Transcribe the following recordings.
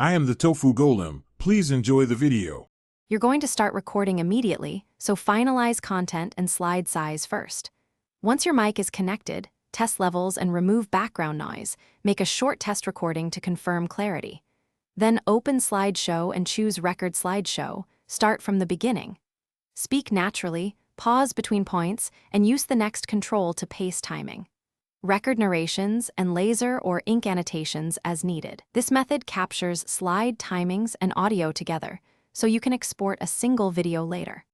I am the Tofu Golem. Please enjoy the video. You're going to start recording immediately, so finalize content and slide size first. Once your mic is connected, test levels and remove background noise. Make a short test recording to confirm clarity. Then open slideshow and choose Record Slideshow. Start from the beginning. Speak naturally, pause between points, and use the next control to pace timing. Record narrations and laser or ink annotations as needed. This method captures slide timings and audio together, so you can export a single video later.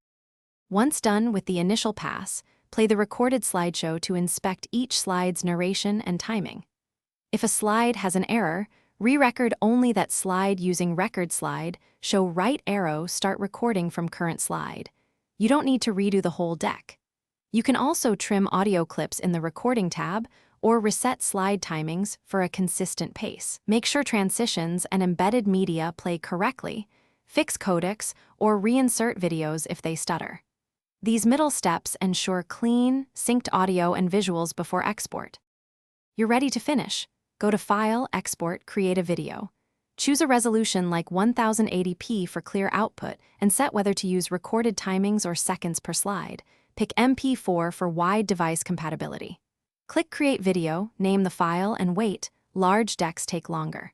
Once done with the initial pass, play the recorded slideshow to inspect each slide's narration and timing. If a slide has an error, re-record only that slide using Record Slide, show right arrow, start recording from current slide. You don't need to redo the whole deck. You can also trim audio clips in the Recording tab or reset slide timings for a consistent pace. Make sure transitions and embedded media play correctly, fix codecs, or reinsert videos if they stutter. These middle steps ensure clean, synced audio and visuals before export. You're ready to finish. Go to File, Export, Create a Video. Choose a resolution like 1080p for clear output and set whether to use recorded timings or seconds per slide. Pick MP4 for wide device compatibility. Click Create Video, name the file, and wait. Large decks take longer.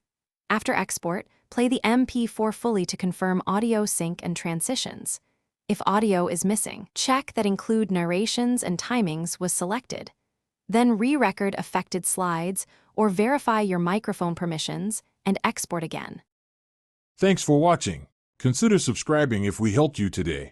After export, play the MP4 fully to confirm audio sync and transitions. If audio is missing, check that Include Narrations and Timings was selected. Then re-record affected slides or verify your microphone permissions and export again. Thanks for watching. Consider subscribing if we helped you today.